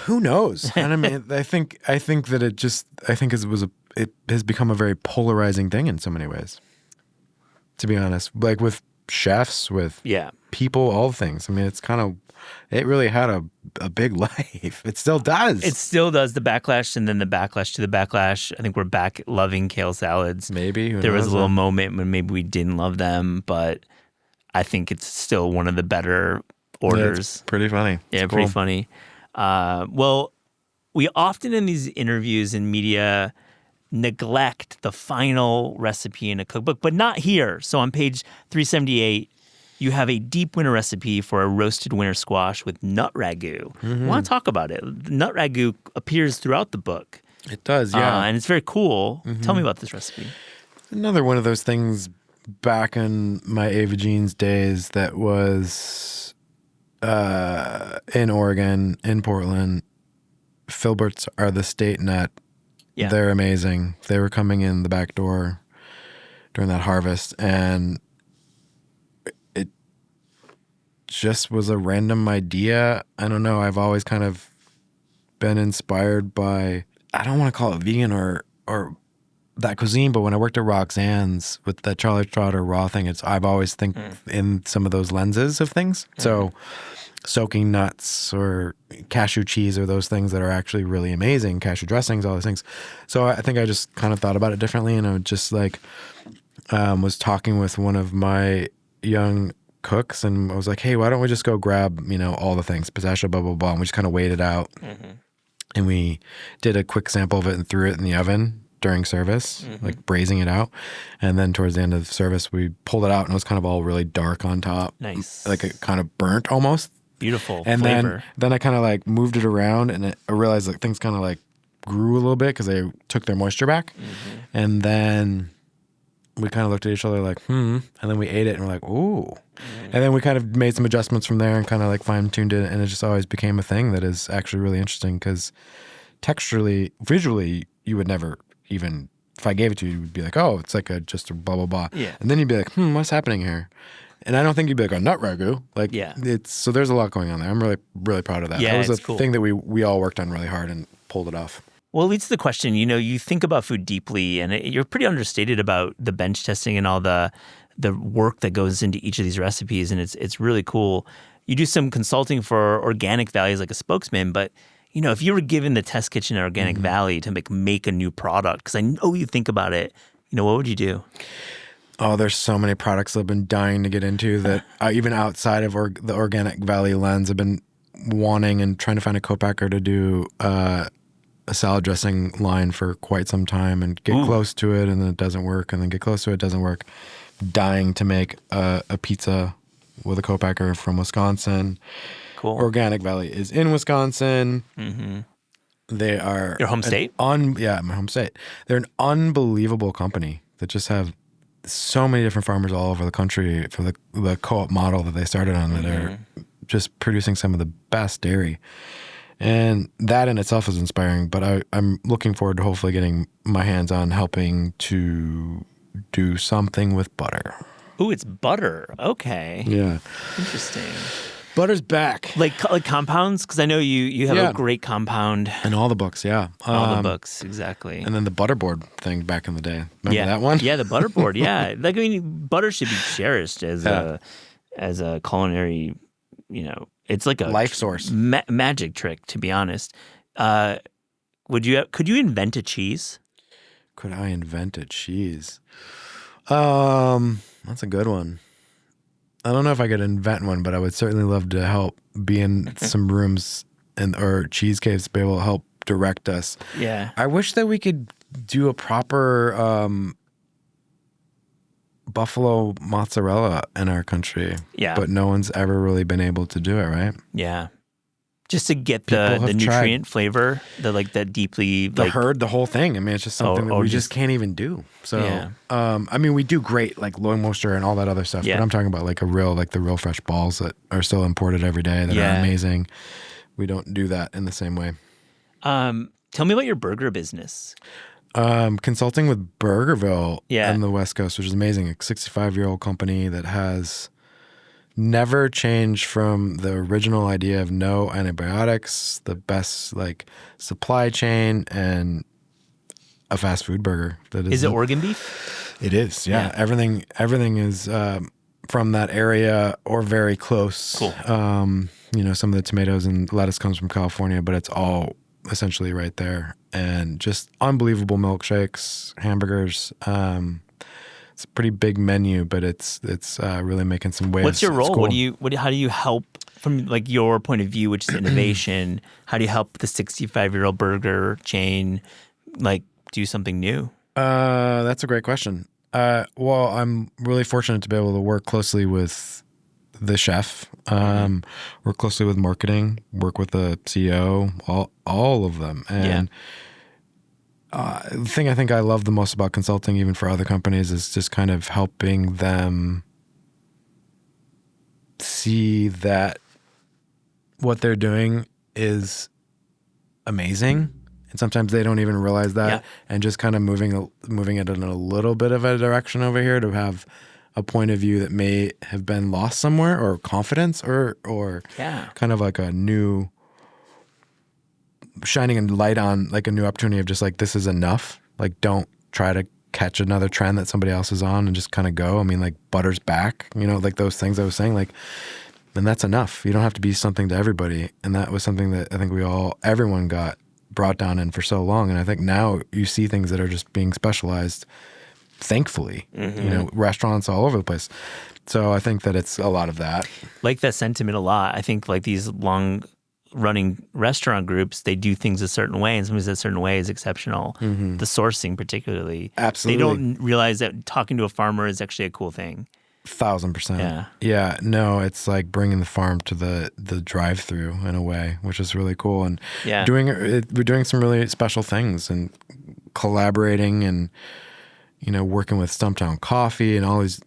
Who knows? And I mean, I think that it has become a very polarizing thing in so many ways. To be honest, like with chefs, with people, all things. I mean, it really had a big life. It still does. It still does. The backlash and then the backlash to the backlash. I think we're back loving kale salads. Maybe. There was a little moment when maybe we didn't love them, but I think it's still one of the better orders. Yeah, it's pretty funny. Yeah, pretty funny. Well, we often in these interviews in media neglect the final recipe in a cookbook, but not here. So on page 378, you have a deep winter recipe for a roasted winter squash with nut ragu. I want to talk about it. Nut ragu appears throughout the book. It does, yeah. And it's very cool. Tell me about this recipe. Another one of those things back in my Ava Jeans days that was in Oregon, in Portland. Filberts are the state nut. Yeah. They're amazing. They were coming in the back door during that harvest, and it just was a random idea. I don't know. I've always kind of been inspired by, I don't want to call it vegan or that cuisine, but when I worked at Roxanne's with the Charlie Trotter raw thing, I've always think in some of those lenses of things. So soaking nuts or cashew cheese or those things that are actually really amazing, cashew dressings, all those things. So I think I just kind of thought about it differently, and I just like was talking with one of my young cooks, and I was like, hey, why don't we just go grab, all the things, pistachio, blah, blah, blah, and we just kind of weighed it out. And we did a quick sample of it and threw it in the oven during service, like braising it out. And then towards the end of the service, we pulled it out, and it was kind of all really dark on top. Nice. Like it kind of burnt almost. Beautiful and flavor. then I kind of like moved it around, and I realized that things kind of like grew a little bit because they took their moisture back. And then we kind of looked at each other like, and then we ate it, and we're like, ooh. And then we kind of made some adjustments from there and kind of like fine-tuned it, and it just always became a thing that is actually really interesting because texturally, visually, you would never even, if I gave it to you, you'd be like, oh, it's like just a blah, blah, blah. Yeah. And then you'd be like, what's happening here? And I don't think you'd be like a nut ragu. Like, so there's a lot going on there. I'm really, really proud of that. Yeah, that was cool. thing that we all worked on really hard and pulled it off. Well, it leads to the question, you think about food deeply, and you're pretty understated about the bench testing and all the work that goes into each of these recipes, and it's really cool. You do some consulting for Organic Valley as like a spokesman, but if you were given the test kitchen at Organic Valley to make a new product, because I know you think about it, what would you do? Oh, there's so many products that I've been dying to get into that even outside of the Organic Valley lens, I've been wanting and trying to find a co-packer to do a salad dressing line for quite some time and get close to it, and then it doesn't work, and then get close to it, doesn't work. Dying to make a pizza with a co-packer from Wisconsin. Cool. Organic Valley is in Wisconsin. They are your home state? Yeah, my home state. They're an unbelievable company that just have so many different farmers all over the country for the co-op model that they started on that are just producing some of the best dairy. And that in itself is inspiring, but I'm looking forward to hopefully getting my hands on helping to do something with butter. Ooh, it's butter. Okay. Yeah. Interesting. Butter's back. Like compounds? Because I know you have Yeah. a great compound. In all the books, yeah. All the books, exactly. And then the butterboard thing back in the day. Remember that one? Yeah, the butterboard. Yeah. Like, I mean, butter should be cherished as a culinary, it's like a life source. Magic trick, to be honest. Could you invent a cheese? Could I invent a cheese? That's a good one. I don't know if I could invent one, but I would certainly love to help be in some rooms or cheese caves to be able to help direct us. Yeah. I wish that we could do a proper buffalo mozzarella in our country. Yeah. But no one's ever really been able to do it, right? Yeah. Just to get People the have nutrient flavor, that deeply the whole thing. I mean, it's just something that we just can't even do. So, Yeah. I mean, we do great, like low moisture and all that other stuff. Yeah. But I'm talking about the real fresh balls that are still imported every day that are amazing. We don't do that in the same way. Tell me about your burger business. Consulting with Burgerville Yeah. on the West Coast, which is amazing. A 65-year-old company that has never changed from the original idea of no antibiotics, the best supply chain, and a fast food burger. Is it organ beef? It is, yeah. Everything is from that area or very close. Cool. Some of the tomatoes and lettuce comes from California, but it's all essentially right there. And just unbelievable milkshakes, hamburgers. It's a pretty big menu, but it's really making some waves. What's your role? Cool. How do you help from your point of view, which is innovation? How do you help the 65-year-old burger chain do something new? That's a great question. Well, I'm really fortunate to be able to work closely with the chef, work closely with marketing, work with the CEO, all of them. And the thing I think I love the most about consulting, even for other companies, is just kind of helping them see that what they're doing is amazing. And sometimes they don't even realize that, and just kind of moving it in a little bit of a direction over here to have a point of view that may have been lost somewhere, or confidence, or kind of like a new shining a light on a new opportunity of just this is enough. Don't try to catch another trend that somebody else is on and just kind of go. I mean, butter's back, those things I was saying, and that's enough. You don't have to be something to everybody. And that was something that I think everyone got brought down in for so long. And I think now you see things that are just being specialized, thankfully, restaurants all over the place. So I think that it's a lot of that. Like that sentiment a lot. I think these long running restaurant groups, they do things a certain way, and sometimes that certain way is exceptional. Mm-hmm. The sourcing particularly. Absolutely. They don't realize that talking to a farmer is actually a cool thing. 1,000%. Yeah. Yeah. No, it's bringing the farm to the drive-through in a way, which is really cool. And we're doing some really special things and collaborating and, working with Stumptown Coffee and all these,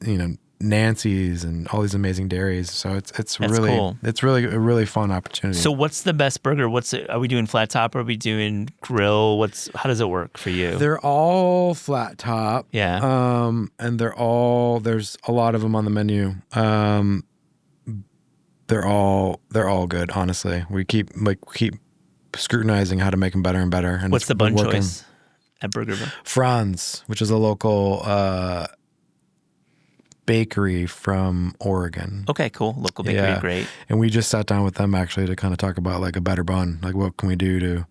Nancy's and all these amazing dairies. So it's really cool. It's really a really fun opportunity. So what's the best burger? Are we doing flat top? Are we doing grill? How does it work for you? They're all flat top. Yeah. And there's a lot of them on the menu. They're all good, honestly. We keep scrutinizing how to make them better and better. And what's the bun choice at Burgerville? Franz, which is a local bakery from Oregon. Okay, cool. Local bakery, great. And we just sat down with them actually to kind of talk about a better bun. What can we do to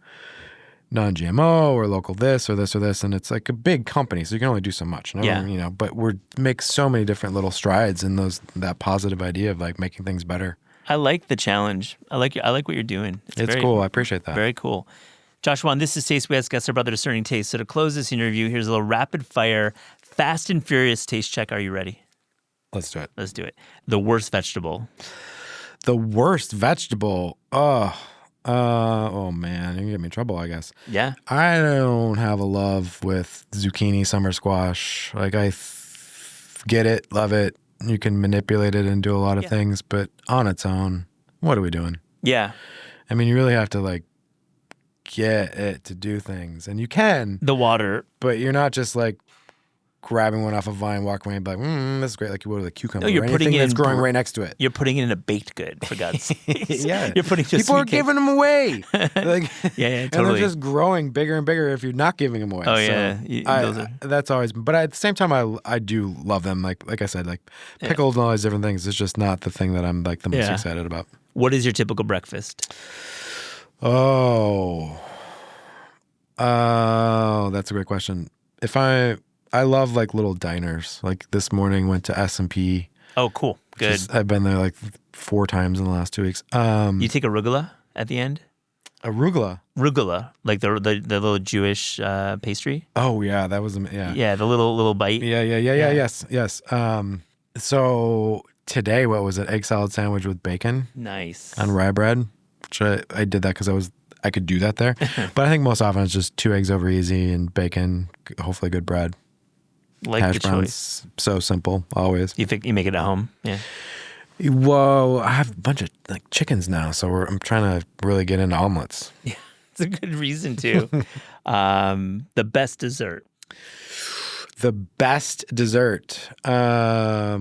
non-GMO or local this or this or this? And it's a big company, so you can only do so much. But we make so many different little strides in that positive idea of making things better. I like the challenge. I like what you're doing. It's cool. I appreciate that. Very cool. Joshua, this is Taste. We ask guests our brother discerning taste. So to close this interview, here's a little rapid fire, fast and furious taste check. Are you ready? Let's do it. Let's do it. The worst vegetable. The worst vegetable. Oh man, you get me in trouble, I guess. Yeah. I don't have a love with zucchini, summer squash. Get it, love it. You can manipulate it and do a lot of things, but on its own, what are we doing? Yeah. I mean, you really have to get it to do things, and you can. The water. But you're not just grabbing one off a vine, walking away, and be like, this is great. Like you would with a cucumber. No, you're or putting anything it that's in growing right next to it. You're putting it in a baked good, for God's sake. Yeah, You're putting just people are sweet cakes. giving them away. Like, Yeah, and totally. they're just growing bigger and bigger if you're not giving them away. Oh, So yeah. that's always. But at the same time, I do love them. Like I said, like pickled and all these different things. It's just not the thing that I'm like the most excited about. What is your typical breakfast? Oh, that's a great question. If I love like little diners. Like this morning, went to S&P. Oh, cool. Good. I've been there like 4 times in the last 2 weeks. You take arugula at the end? Arugula. Rugula, like the little Jewish pastry. Oh yeah, that was yeah. Yeah, the little bite. Yeah. Yes. So today, what was it? Egg salad sandwich with bacon. Nice. On rye bread. Which I did that because I could do that there. But I think most often it's just 2 eggs over easy and bacon, hopefully good bread. Like hash the browns, choice. so simple, always. You think you make it at home? Yeah. Whoa, I have a bunch of like chickens now, so I'm trying to really get into omelets. Yeah, it's a good reason to. The best dessert. The best dessert. I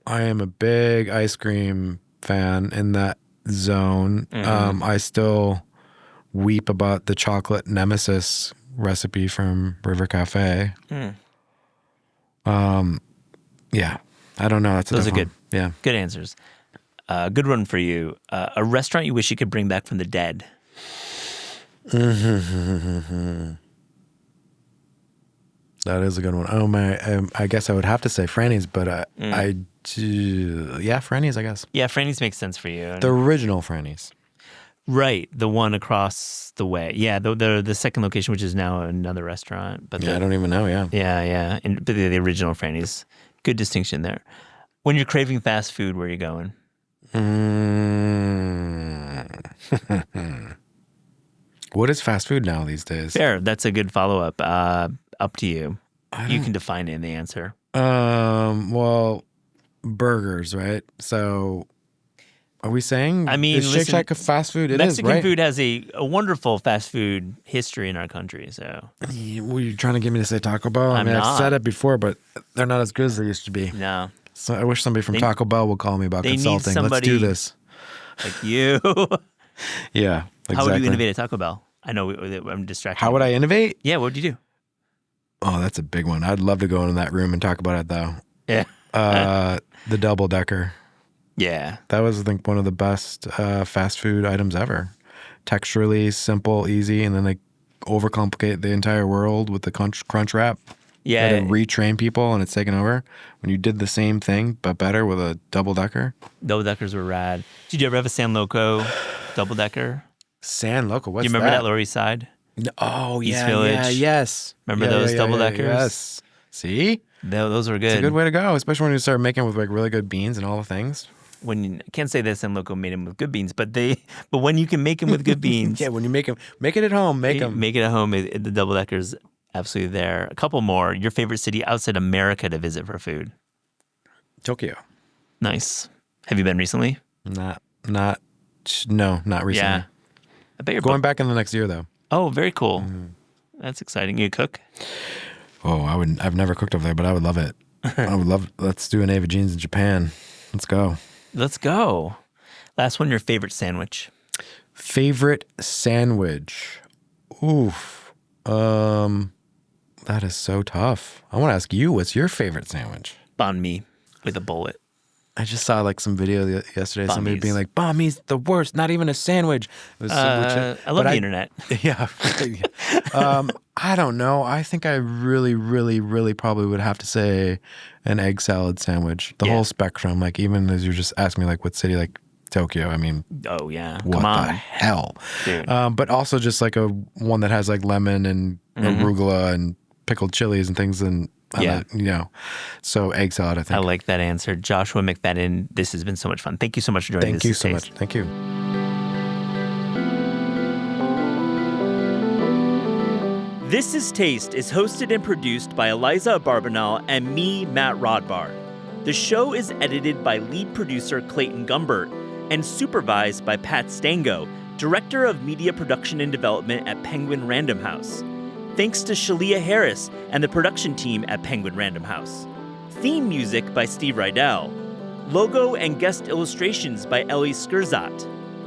am a big ice cream fan in that zone. Mm-hmm. I still weep about the chocolate nemesis recipe from River Cafe. Yeah, I don't know. Those are good. Yeah, Good answers. Good one for you. A restaurant you wish you could bring back from the dead. that is a good one. Oh my! I guess I would have to say Franny's, but I do. Yeah, Franny's. I guess Yeah, Franny's makes sense for you. the original Franny's. Right, the one across the way. Yeah, the second location, which is now another restaurant. But Yeah, I don't even know. Yeah. yeah. But the original Franny's. Good distinction there. When you're craving fast food, where are you going? What is fast food now these days? Fair. That's a good follow-up. Up to you. You can define it in the answer. Well, burgers, right? So, are we saying? I mean, is Shake listen, Shack a fast food? It Mexican is, right? food has a wonderful fast food history in our country. So Were you trying to get me to say Taco Bell? I I'm mean, not. I've said it before, but they're not as good as they used to be. no, So I wish somebody from Taco Bell would call me about they need consulting. Let's somebody- do this. like you. Yeah, exactly. How would you innovate at Taco Bell? I know I'm distracted. How would I innovate? Yeah, what would you do? Oh, that's a big one. I'd love to go in that room and talk about it, though. Yeah. The double decker. Yeah. That was, I think, one of the best fast food items ever. Texturally, simple, easy, and then they overcomplicate the entire world with the crunch wrap. Yeah. They retrain people, and it's taken over. When you did the same thing but better with a double decker. Double deckers were rad. Did you ever have a San Loco double decker? San Loco, what's Do you remember that that? Lower East Side? Oh, East yeah, Village? yeah, yes. Remember Yeah, those yeah, double yeah, deckers? Yes. See? Those were good. It's a good way to go, especially when you start making with like really good beans and all the things. I can't say that San Loco made them with good beans, but when you can make them with good beans, Yeah, when you make them, make it at home, make them. Make it at home. The double decker's absolutely there. A couple more. Your favorite city outside America to visit for food? Tokyo. Nice. Have you been recently? Not recently. Yeah. I bet you're Going back in the next year though. Oh, very cool. That's exciting. You cook? Oh, I've never cooked over there, but I would love it. I would love. Let's do an Ava Jeans in Japan. Let's go. Let's go. Last one, your favorite sandwich? Favorite sandwich. Oof. That is so tough. I want to ask you, what's your favorite sandwich? Banh mi with a bullet. I just saw like some video yesterday. Banh Somebody mi's. being like, "Banh mi's the worst. Not even a sandwich." It was, I love the internet. Yeah. I don't know. I think I really, really, really probably would have to say an egg salad sandwich. The Yeah. whole spectrum. Like even as you just asked me, like what city, like Tokyo. I mean, Oh, yeah. what Come on. the hell? Dude. But also just like a one that has like lemon and arugula and pickled chilies and things and Yeah. So egg salad. I think. I like that answer. Joshua McFadden, this has been so much fun. Thank you so much for joining Thank us. you so much. Thank you. This is Taste is hosted and produced by Eliza Barbanel and me, Matt Rodbar. The show is edited by lead producer Clayton Gumbert and supervised by Pat Stango, Director of Media Production and Development at Penguin Random House. Thanks to Shalia Harris and the production team at Penguin Random House. Theme music by Steve Rydell. Logo and guest illustrations by Ellie Skurzat.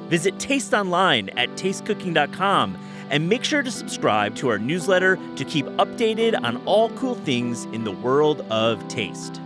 Visit Taste online at tastecooking.com and make sure to subscribe to our newsletter to keep updated on all cool things in the world of taste.